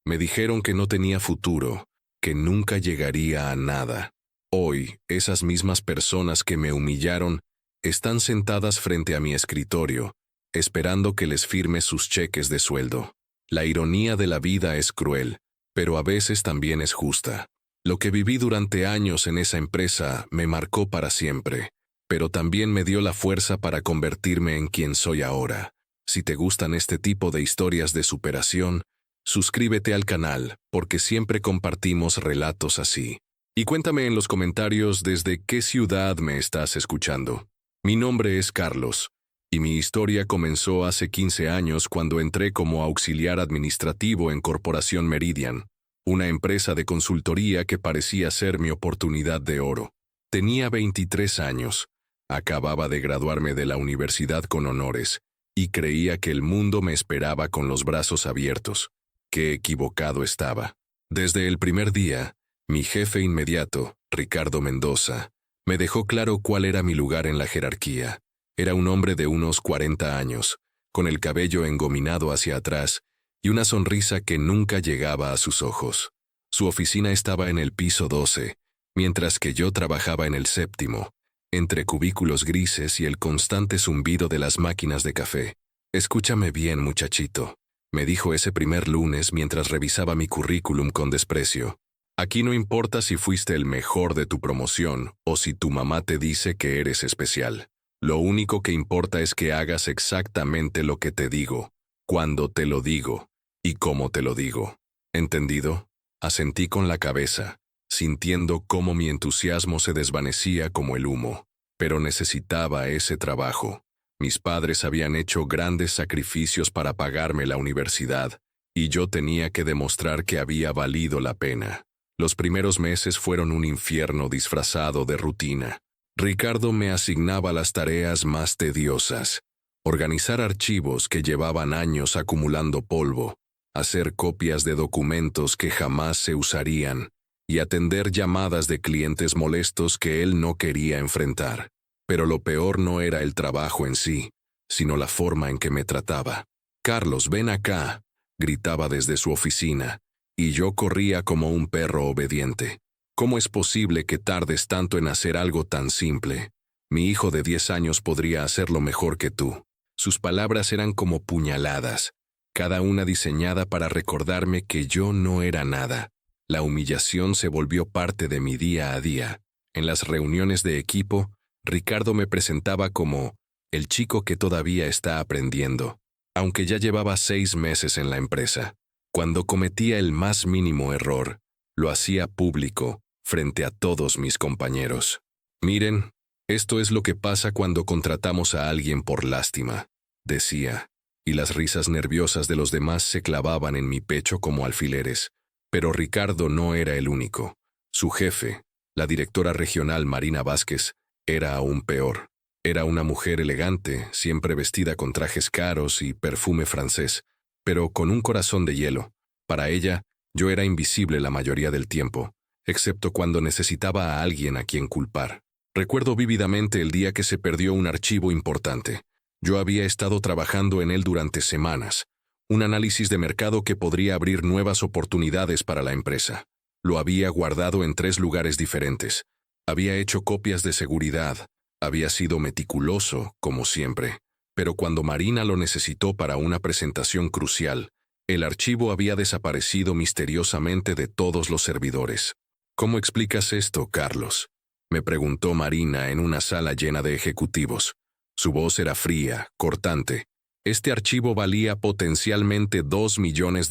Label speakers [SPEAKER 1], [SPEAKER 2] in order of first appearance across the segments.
[SPEAKER 1] Me dijeron que no tenía futuro, que nunca llegaría a nada. Hoy, esas mismas personas que me humillaron están sentadas frente a mi escritorio, esperando que les firme sus cheques de sueldo. La ironía de la vida es cruel, pero a veces también es justa. Lo que viví durante años en esa empresa me marcó para siempre, pero también me dio la fuerza para convertirme en quien soy ahora. Si te gustan este tipo de historias de superación, suscríbete al canal, porque siempre compartimos relatos así. Y cuéntame en los comentarios desde qué ciudad me estás escuchando. Mi nombre es Carlos, y mi historia comenzó hace 15 años cuando entré como auxiliar administrativo en Corporación Meridian, una empresa de consultoría que parecía ser mi oportunidad de oro. Tenía 23 años, acababa de graduarme de la universidad con honores, y creía que el mundo me esperaba con los brazos abiertos. Qué equivocado estaba. Desde el primer día, mi jefe inmediato, Ricardo Mendoza, me dejó claro cuál era mi lugar en la jerarquía. Era un hombre de unos 40 años, con el cabello engominado hacia atrás y una sonrisa que nunca llegaba a sus ojos. Su oficina estaba en el piso 12, mientras que yo trabajaba en el 7º, entre cubículos grises y el constante zumbido de las máquinas de café. «Escúchame bien, muchachito», me dijo ese primer lunes mientras revisaba mi currículum con desprecio. «Aquí no importa si fuiste el mejor de tu promoción o si tu mamá te dice que eres especial. Lo único que importa es que hagas exactamente lo que te digo, cuando te lo digo y cómo te lo digo. ¿Entendido?». Asentí con la cabeza, sintiendo cómo mi entusiasmo se desvanecía como el humo. Pero necesitaba ese trabajo. Mis padres habían hecho grandes sacrificios para pagarme la universidad, y yo tenía que demostrar que había valido la pena. Los primeros meses fueron un infierno disfrazado de rutina. Ricardo me asignaba las tareas más tediosas: organizar archivos que llevaban años acumulando polvo, hacer copias de documentos que jamás se usarían, y atender llamadas de clientes molestos que él no quería enfrentar. Pero lo peor no era el trabajo en sí, sino la forma en que me trataba. «Carlos, ven acá», gritaba desde su oficina, y yo corría como un perro obediente. «¿Cómo es posible que tardes tanto en hacer algo tan simple? Mi hijo de 10 años podría hacerlo mejor que tú». Sus palabras eran como puñaladas, cada una diseñada para recordarme que yo no era nada. La humillación se volvió parte de mi día a día. En las reuniones de equipo, Ricardo me presentaba como el chico que todavía está aprendiendo, aunque ya llevaba 6 meses en la empresa. Cuando cometía el más mínimo error, lo hacía público, frente a todos mis compañeros. «Miren, esto es lo que pasa cuando contratamos a alguien por lástima», decía, y las risas nerviosas de los demás se clavaban en mi pecho como alfileres. Pero Ricardo no era el único. Su jefe, la directora regional Marina Vázquez, era aún peor. Era una mujer elegante, siempre vestida con trajes caros y perfume francés, pero con un corazón de hielo. Para ella, yo era invisible la mayoría del tiempo, excepto cuando necesitaba a alguien a quien culpar. Recuerdo vívidamente el día que se perdió un archivo importante. Yo había estado trabajando en él durante semanas, un análisis de mercado que podría abrir nuevas oportunidades para la empresa. Lo había guardado en 3 lugares diferentes. Había hecho copias de seguridad, había sido meticuloso, como siempre, pero cuando Marina lo necesitó para una presentación crucial, el archivo había desaparecido misteriosamente de todos los servidores. «¿Cómo explicas esto, Carlos?», me preguntó Marina en una sala llena de ejecutivos. Su voz era fría, cortante. «Este archivo valía potencialmente $2 millones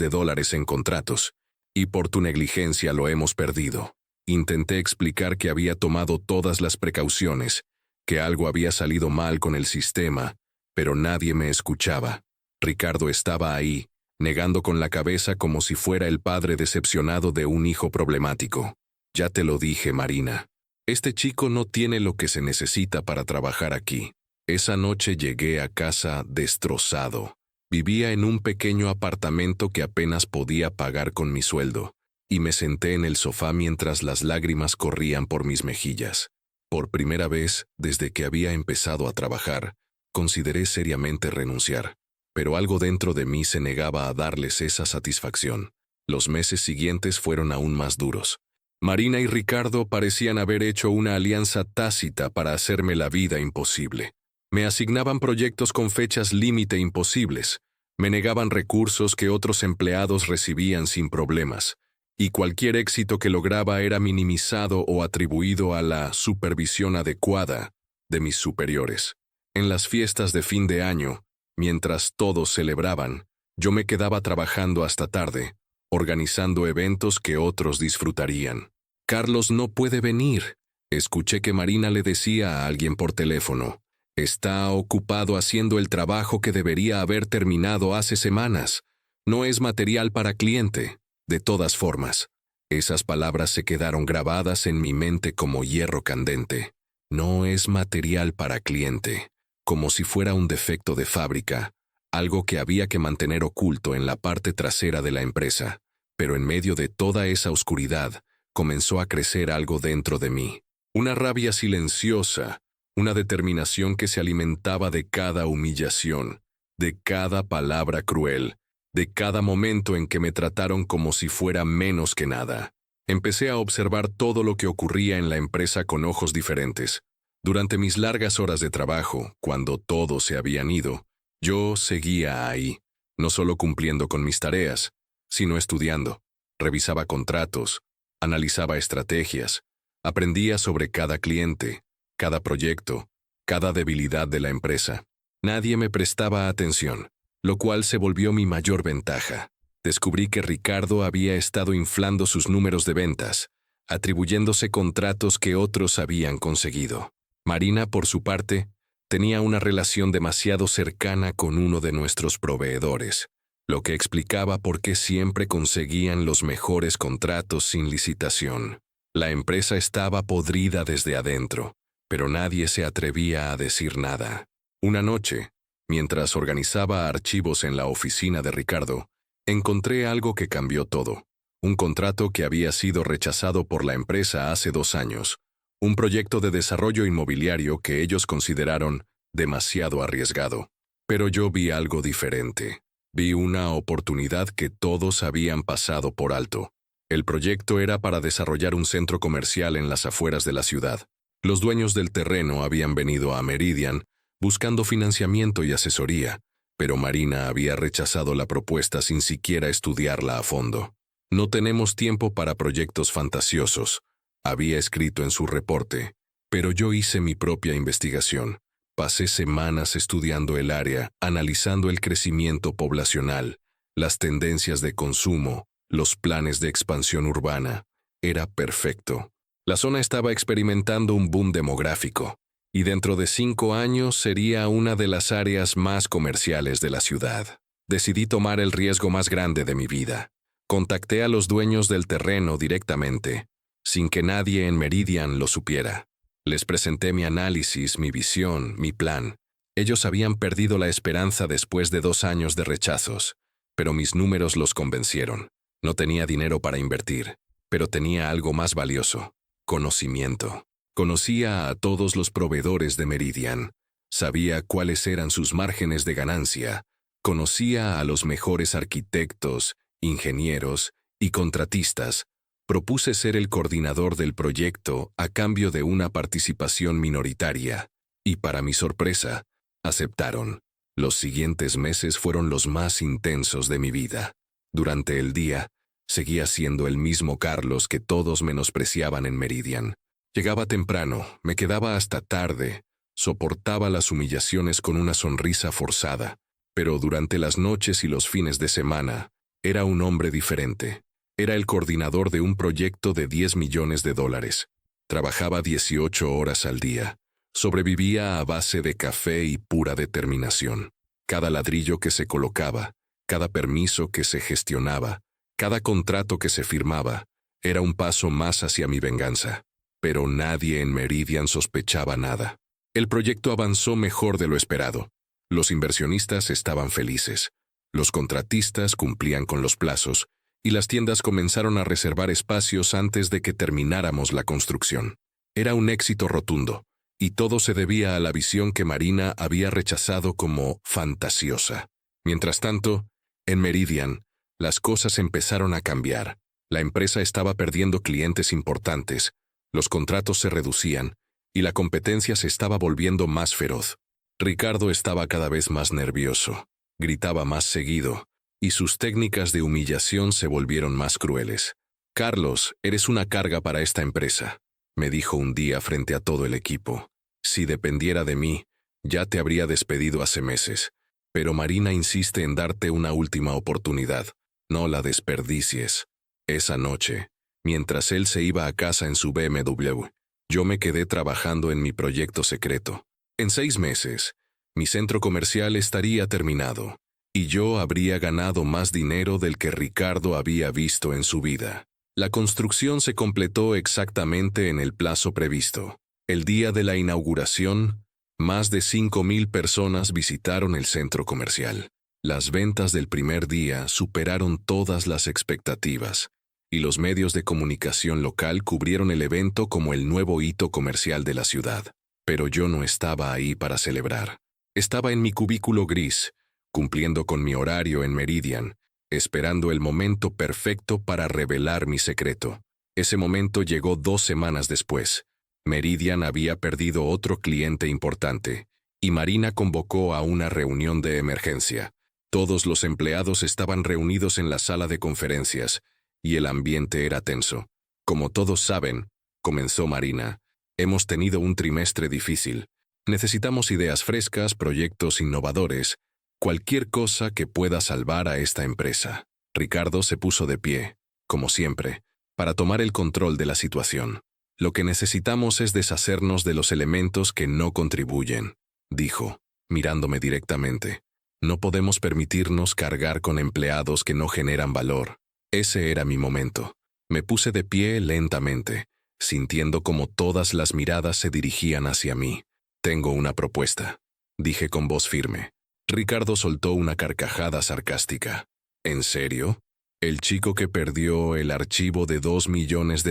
[SPEAKER 1] en contratos, y por tu negligencia lo hemos perdido». Intenté explicar que había tomado todas las precauciones, que algo había salido mal con el sistema, pero nadie me escuchaba. Ricardo estaba ahí, negando con la cabeza como si fuera el padre decepcionado de un hijo problemático. «Ya te lo dije, Marina. Este chico no tiene lo que se necesita para trabajar aquí». Esa noche llegué a casa destrozado. Vivía en un pequeño apartamento que apenas podía pagar con mi sueldo, y me senté en el sofá mientras las lágrimas corrían por mis mejillas. Por primera vez, desde que había empezado a trabajar, consideré seriamente renunciar, pero algo dentro de mí se negaba a darles esa satisfacción. Los meses siguientes fueron aún más duros. Marina y Ricardo parecían haber hecho una alianza tácita para hacerme la vida imposible. Me asignaban proyectos con fechas límite imposibles, me negaban recursos que otros empleados recibían sin problemas, y cualquier éxito que lograba era minimizado o atribuido a la supervisión adecuada de mis superiores. En las fiestas de fin de año, mientras todos celebraban, yo me quedaba trabajando hasta tarde, organizando eventos que otros disfrutarían. «Carlos no puede venir», escuché que Marina le decía a alguien por teléfono. «Está ocupado haciendo el trabajo que debería haber terminado hace semanas. No es material para cliente». De todas formas, esas palabras se quedaron grabadas en mi mente como hierro candente. No es material para cliente, como si fuera un defecto de fábrica, algo que había que mantener oculto en la parte trasera de la empresa. Pero en medio de toda esa oscuridad, comenzó a crecer algo dentro de mí. Una rabia silenciosa, una determinación que se alimentaba de cada humillación, de cada palabra cruel, de cada momento en que me trataron como si fuera menos que nada. Empecé a observar todo lo que ocurría en la empresa con ojos diferentes. Durante mis largas horas de trabajo, cuando todos se habían ido, yo seguía ahí, no solo cumpliendo con mis tareas, sino estudiando. Revisaba contratos, analizaba estrategias, aprendía sobre cada cliente, cada proyecto, cada debilidad de la empresa. Nadie me prestaba atención, lo cual se volvió mi mayor ventaja. Descubrí que Ricardo había estado inflando sus números de ventas, atribuyéndose contratos que otros habían conseguido. Marina, por su parte, tenía una relación demasiado cercana con uno de nuestros proveedores, lo que explicaba por qué siempre conseguían los mejores contratos sin licitación. La empresa estaba podrida desde adentro, pero nadie se atrevía a decir nada. Una noche, mientras organizaba archivos en la oficina de Ricardo, encontré algo que cambió todo. Un contrato que había sido rechazado por la empresa hace 2 años. Un proyecto de desarrollo inmobiliario que ellos consideraron demasiado arriesgado. Pero yo vi algo diferente. Vi una oportunidad que todos habían pasado por alto. El proyecto era para desarrollar un centro comercial en las afueras de la ciudad. Los dueños del terreno habían venido a Meridian buscando financiamiento y asesoría, pero Marina había rechazado la propuesta sin siquiera estudiarla a fondo. «No tenemos tiempo para proyectos fantasiosos», había escrito en su reporte, pero yo hice mi propia investigación. Pasé semanas estudiando el área, analizando el crecimiento poblacional, las tendencias de consumo, los planes de expansión urbana. Era perfecto. La zona estaba experimentando un boom demográfico, y dentro de 5 años sería una de las áreas más comerciales de la ciudad. Decidí tomar el riesgo más grande de mi vida. Contacté a los dueños del terreno directamente, sin que nadie en Meridian lo supiera. Les presenté mi análisis, mi visión, mi plan. Ellos habían perdido la esperanza después de 2 años de rechazos, pero mis números los convencieron. No tenía dinero para invertir, pero tenía algo más valioso: conocimiento. Conocía a todos los proveedores de Meridian. Sabía cuáles eran sus márgenes de ganancia. Conocía a los mejores arquitectos, ingenieros y contratistas. Propuse ser el coordinador del proyecto a cambio de una participación minoritaria, y para mi sorpresa, aceptaron. Los siguientes meses fueron los más intensos de mi vida. Durante el día, seguía siendo el mismo Carlos que todos menospreciaban en Meridian. Llegaba temprano, me quedaba hasta tarde, soportaba las humillaciones con una sonrisa forzada, pero durante las noches y los fines de semana, era un hombre diferente. Era el coordinador de un proyecto de $10 millones. Trabajaba 18 horas al día. Sobrevivía a base de café y pura determinación. Cada ladrillo que se colocaba, cada permiso que se gestionaba, cada contrato que se firmaba, era un paso más hacia mi venganza. Pero nadie en Meridian sospechaba nada. El proyecto avanzó mejor de lo esperado. Los inversionistas estaban felices. Los contratistas cumplían con los plazos, y las tiendas comenzaron a reservar espacios antes de que termináramos la construcción. Era un éxito rotundo, y todo se debía a la visión que Marina había rechazado como fantasiosa. Mientras tanto, en Meridian, Las cosas empezaron a cambiar. La empresa estaba perdiendo clientes importantes, los contratos se reducían y la competencia se estaba volviendo más feroz. Ricardo estaba cada vez más nervioso, gritaba más seguido, y sus técnicas de humillación se volvieron más crueles. «Carlos, eres una carga para esta empresa», me dijo un día frente a todo el equipo. «Si dependiera de mí, ya te habría despedido hace meses. Pero Marina insiste en darte una última oportunidad. No la desperdicies». Esa noche, mientras él se iba a casa en su BMW, yo me quedé trabajando en mi proyecto secreto. En 6 meses, mi centro comercial estaría terminado, y yo habría ganado más dinero del que Ricardo había visto en su vida. La construcción se completó exactamente en el plazo previsto. El día de la inauguración, más de 5.000 personas visitaron el centro comercial. Las ventas del primer día superaron todas las expectativas, y los medios de comunicación local cubrieron el evento como el nuevo hito comercial de la ciudad. Pero yo no estaba ahí para celebrar. Estaba en mi cubículo gris, cumpliendo con mi horario en Meridian, esperando el momento perfecto para revelar mi secreto. Ese momento llegó 2 semanas después. Meridian había perdido otro cliente importante, y Marina convocó a una reunión de emergencia. Todos los empleados estaban reunidos en la sala de conferencias, y el ambiente era tenso. «Como todos saben», comenzó Marina, «hemos tenido un trimestre difícil. Necesitamos ideas frescas, proyectos innovadores, cualquier cosa que pueda salvar a esta empresa». Ricardo se puso de pie, como siempre, para tomar el control de la situación. «Lo que necesitamos es deshacernos de los elementos que no contribuyen», dijo, mirándome directamente. «No podemos permitirnos cargar con empleados que no generan valor». Ese era mi momento. Me puse de pie lentamente, sintiendo como todas las miradas se dirigían hacia mí. «Tengo una propuesta», dije con voz firme. Ricardo soltó una carcajada sarcástica. «¿En serio? ¿El chico que perdió el archivo de $2 millones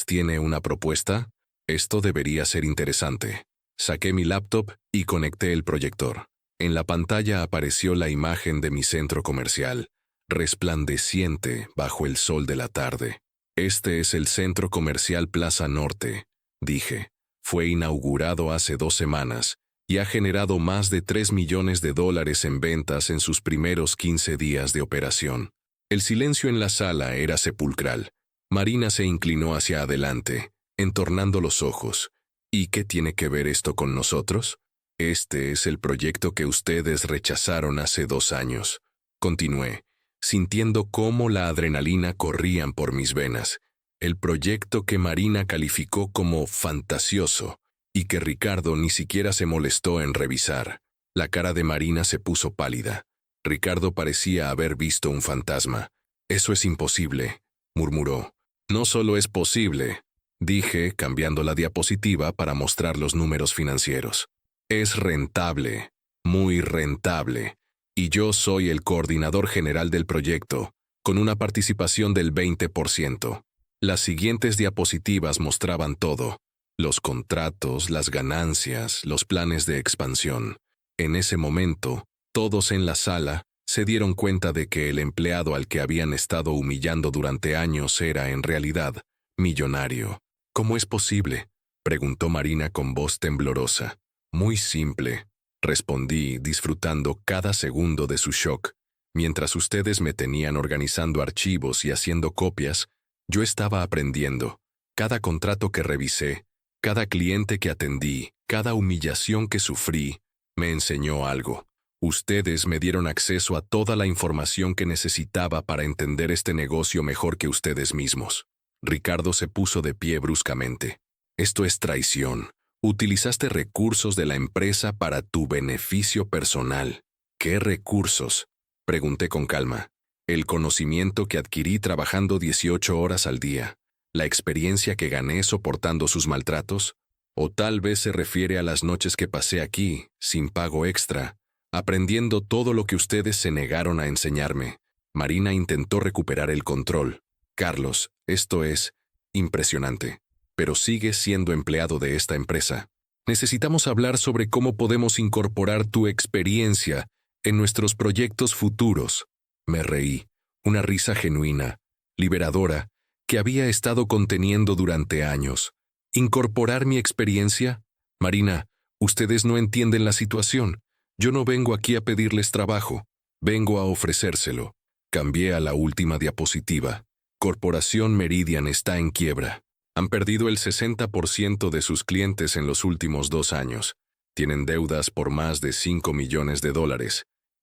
[SPEAKER 1] tiene una propuesta? Esto debería ser interesante». Saqué mi laptop y conecté el proyector. En la pantalla apareció la imagen de mi centro comercial, resplandeciente bajo el sol de la tarde. «Este es el Centro Comercial Plaza Norte», dije. «Fue inaugurado hace 2 semanas y ha generado más de $3 millones en ventas en sus primeros 15 días de operación». El silencio en la sala era sepulcral. Marina se inclinó hacia adelante, entornando los ojos. «¿Y qué tiene que ver esto con nosotros? Este es el proyecto que ustedes rechazaron hace 2 años», continué, sintiendo cómo la adrenalina corrían por mis venas. El proyecto que Marina calificó como fantasioso y que Ricardo ni siquiera se molestó en revisar. La cara de Marina se puso pálida. Ricardo parecía haber visto un fantasma. «Eso es imposible», murmuró. «No solo es posible», dije, cambiando la diapositiva para mostrar los números financieros. «Es rentable, muy rentable. Y yo soy el coordinador general del proyecto, con una participación del 20%. Las siguientes diapositivas mostraban todo: los contratos, las ganancias, los planes de expansión. En ese momento, todos en la sala se dieron cuenta de que el empleado al que habían estado humillando durante años era, en realidad, millonario. «¿Cómo es posible?», preguntó Marina con voz temblorosa. «Muy simple», respondí, disfrutando cada segundo de su shock. «Mientras ustedes me tenían organizando archivos y haciendo copias, yo estaba aprendiendo. Cada contrato que revisé, cada cliente que atendí, cada humillación que sufrí, me enseñó algo. Ustedes me dieron acceso a toda la información que necesitaba para entender este negocio mejor que ustedes mismos». Ricardo se puso de pie bruscamente. «Esto es traición. Utilizaste recursos de la empresa para tu beneficio personal». «¿Qué recursos?», pregunté con calma. «El conocimiento que adquirí trabajando 18 horas al día, la experiencia que gané soportando sus maltratos, o tal vez se refiere a las noches que pasé aquí, sin pago extra, aprendiendo todo lo que ustedes se negaron a enseñarme». Marina intentó recuperar el control. «Carlos, esto es impresionante. Pero sigues siendo empleado de esta empresa. Necesitamos hablar sobre cómo podemos incorporar tu experiencia en nuestros proyectos futuros». Me reí. Una risa genuina, liberadora, que había estado conteniendo durante años. ¿Incorporar mi experiencia? Marina, ustedes no entienden la situación. Yo no vengo aquí a pedirles trabajo. Vengo a ofrecérselo. Cambié a la última diapositiva. Corporación Meridian está en quiebra. Han perdido el 60% de sus clientes en los últimos 2 años. Tienen deudas por más de $5 millones.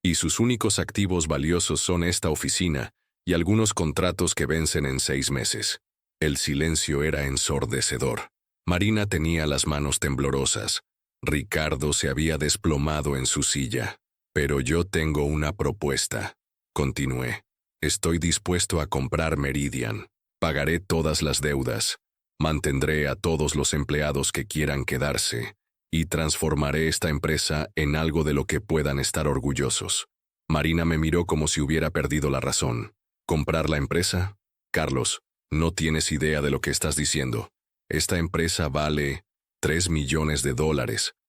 [SPEAKER 1] Y sus únicos activos valiosos son esta oficina y algunos contratos que vencen en 6 meses. El silencio era ensordecedor. Marina tenía las manos temblorosas. Ricardo se había desplomado en su silla. Pero yo tengo una propuesta. Continué. Estoy dispuesto a comprar Meridian. Pagaré todas las deudas. Mantendré a todos los empleados que quieran quedarse. Y transformaré esta empresa en algo de lo que puedan estar orgullosos. Marina me miró como si hubiera perdido la razón. ¿Comprar la empresa? Carlos, no tienes idea de lo que estás diciendo. Esta empresa vale $3 millones,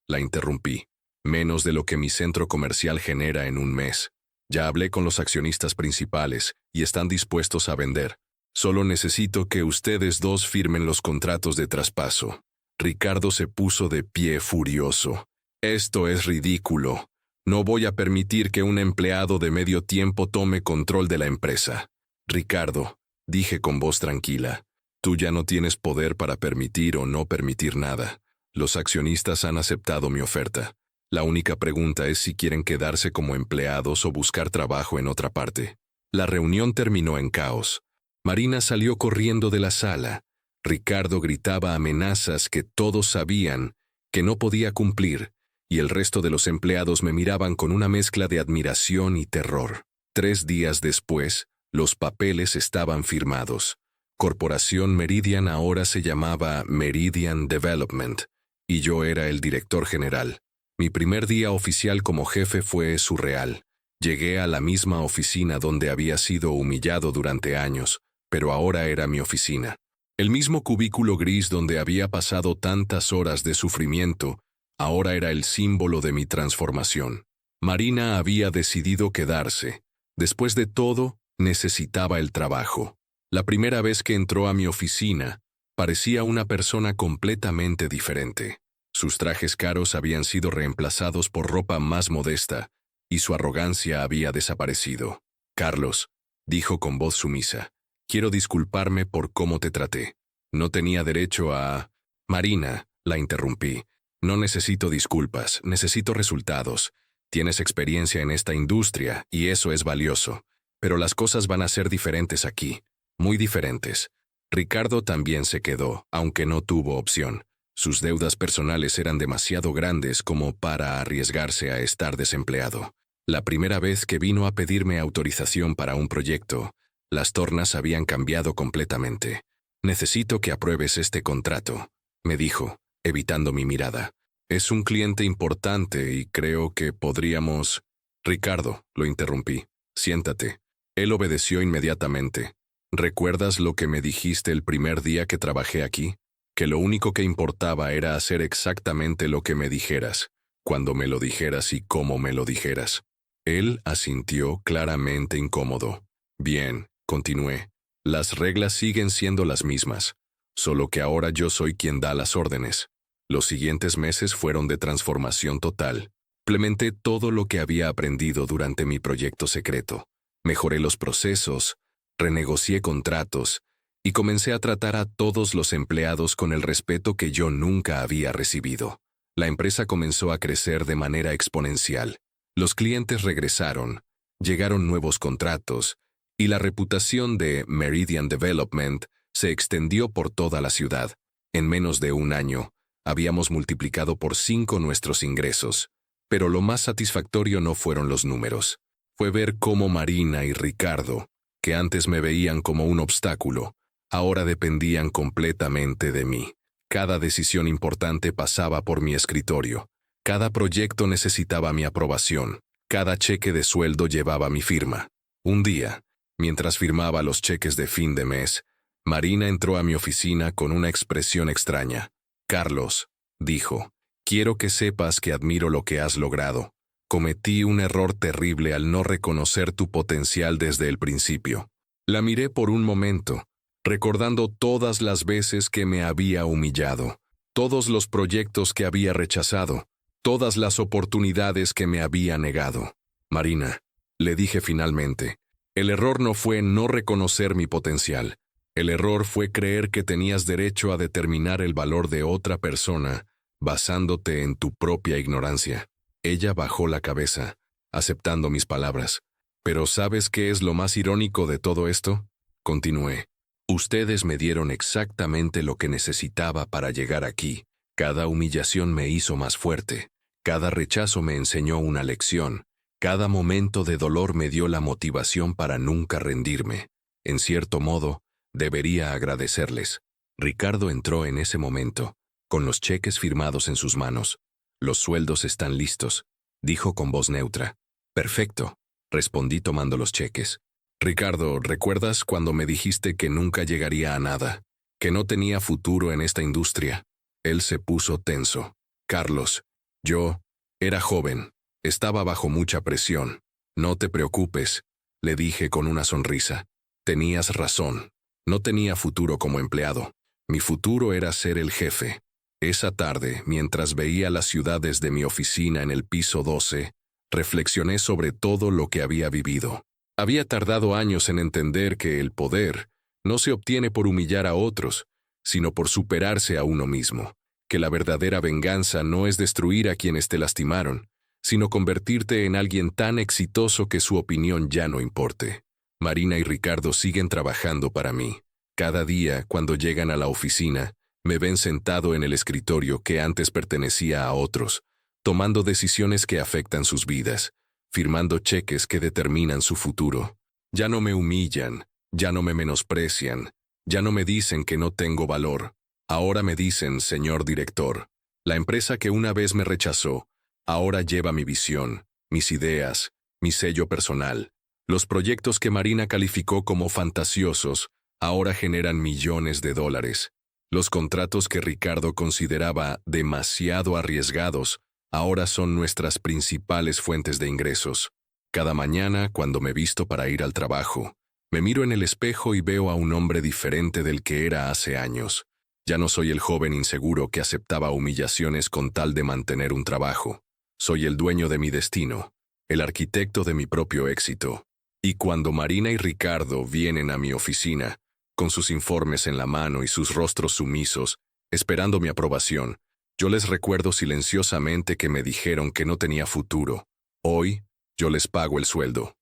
[SPEAKER 1] la interrumpí. Menos de lo que mi centro comercial genera en un mes. Ya hablé con los accionistas principales y están dispuestos a vender. Solo necesito que ustedes dos firmen los contratos de traspaso. Ricardo se puso de pie furioso. Esto es ridículo. No voy a permitir que un empleado de medio tiempo tome control de la empresa. Ricardo, dije con voz tranquila, tú ya no tienes poder para permitir o no permitir nada. Los accionistas han aceptado mi oferta. La única pregunta es si quieren quedarse como empleados o buscar trabajo en otra parte. La reunión terminó en caos. Marina salió corriendo de la sala. Ricardo gritaba amenazas que todos sabían que no podía cumplir, y el resto de los empleados me miraban con una mezcla de admiración y terror. 3 días después, los papeles estaban firmados. Corporación Meridian ahora se llamaba Meridian Development, y yo era el director general. Mi primer día oficial como jefe fue surreal. Llegué a la misma oficina donde había sido humillado durante años, pero ahora era mi oficina. El mismo cubículo gris donde había pasado tantas horas de sufrimiento, ahora era el símbolo de mi transformación. Marina había decidido quedarse. Después de todo, necesitaba el trabajo. La primera vez que entró a mi oficina, parecía una persona completamente diferente. Sus trajes caros habían sido reemplazados por ropa más modesta, y su arrogancia había desaparecido. Carlos, dijo con voz sumisa, quiero disculparme por cómo te traté. No tenía derecho a... Marina, la interrumpí. No necesito disculpas, necesito resultados. Tienes experiencia en esta industria, y eso es valioso. Pero las cosas van a ser diferentes aquí, muy diferentes. Ricardo también se quedó, aunque no tuvo opción. Sus deudas personales eran demasiado grandes como para arriesgarse a estar desempleado. La primera vez que vino a pedirme autorización para un proyecto, las tornas habían cambiado completamente. Necesito que apruebes este contrato, me dijo, evitando mi mirada. Es un cliente importante y creo que podríamos... Ricardo, lo interrumpí. Siéntate. Él obedeció inmediatamente. ¿Recuerdas lo que me dijiste el primer día que trabajé aquí? Que lo único que importaba era hacer exactamente lo que me dijeras, cuando me lo dijeras y cómo me lo dijeras. Él asintió claramente incómodo. Bien, continué. Las reglas siguen siendo las mismas, solo que ahora yo soy quien da las órdenes. Los siguientes meses fueron de transformación total. Implementé todo lo que había aprendido durante mi proyecto secreto. Mejoré los procesos, renegocié contratos, y comencé a tratar a todos los empleados con el respeto que yo nunca había recibido. La empresa comenzó a crecer de manera exponencial. Los clientes regresaron, llegaron nuevos contratos, y la reputación de Meridian Development se extendió por toda la ciudad. En menos de un año, habíamos multiplicado por 5 nuestros ingresos. Pero lo más satisfactorio no fueron los números. Fue ver cómo Marina y Ricardo, que antes me veían como un obstáculo, ahora dependían completamente de mí. Cada decisión importante pasaba por mi escritorio. Cada proyecto necesitaba mi aprobación. Cada cheque de sueldo llevaba mi firma. Un día, mientras firmaba los cheques de fin de mes, Marina entró a mi oficina con una expresión extraña. «Carlos», dijo, «quiero que sepas que admiro lo que has logrado, Cometí un error terrible al no reconocer tu potencial desde el principio. La miré por un momento, recordando todas las veces que me había humillado, todos los proyectos que había rechazado, todas las oportunidades que me había negado. Marina, le dije finalmente, el error no fue no reconocer mi potencial. El error fue creer que tenías derecho a determinar el valor de otra persona basándote en tu propia ignorancia. Ella bajó la cabeza, aceptando mis palabras. ¿Pero sabes qué es lo más irónico de todo esto? Continué. Ustedes me dieron exactamente lo que necesitaba para llegar aquí. Cada humillación me hizo más fuerte. Cada rechazo me enseñó una lección. Cada momento de dolor me dio la motivación para nunca rendirme. En cierto modo, debería agradecerles. Ricardo entró en ese momento, con los cheques firmados en sus manos. Los sueldos están listos, dijo con voz neutra. Perfecto, respondí tomando los cheques. Ricardo, ¿recuerdas cuando me dijiste que nunca llegaría a nada? Que no tenía futuro en esta industria. Él se puso tenso. Carlos, yo era joven, estaba bajo mucha presión. No te preocupes, le dije con una sonrisa. Tenías razón. No tenía futuro como empleado. Mi futuro era ser el jefe. Esa tarde, mientras veía las ciudades de mi oficina en el piso 12, reflexioné sobre todo lo que había vivido. Había tardado años en entender que el poder no se obtiene por humillar a otros, sino por superarse a uno mismo, que la verdadera venganza no es destruir a quienes te lastimaron, sino convertirte en alguien tan exitoso que su opinión ya no importe. Marina y Ricardo siguen trabajando para mí. Cada día, cuando llegan a la oficina, me ven sentado en el escritorio que antes pertenecía a otros, tomando decisiones que afectan sus vidas, firmando cheques que determinan su futuro. Ya no me humillan, ya no me menosprecian, ya no me dicen que no tengo valor. Ahora me dicen, señor director, la empresa que una vez me rechazó, ahora lleva mi visión, mis ideas, mi sello personal. Los proyectos que Marina calificó como fantasiosos, ahora generan millones de dólares. Los contratos que Ricardo consideraba demasiado arriesgados, ahora son nuestras principales fuentes de ingresos. Cada mañana, cuando me visto para ir al trabajo, me miro en el espejo y veo a un hombre diferente del que era hace años. Ya no soy el joven inseguro que aceptaba humillaciones con tal de mantener un trabajo. Soy el dueño de mi destino, el arquitecto de mi propio éxito. Y cuando Marina y Ricardo vienen a mi oficina, con sus informes en la mano y sus rostros sumisos, esperando mi aprobación, yo les recuerdo silenciosamente que me dijeron que no tenía futuro. Hoy, yo les pago el sueldo.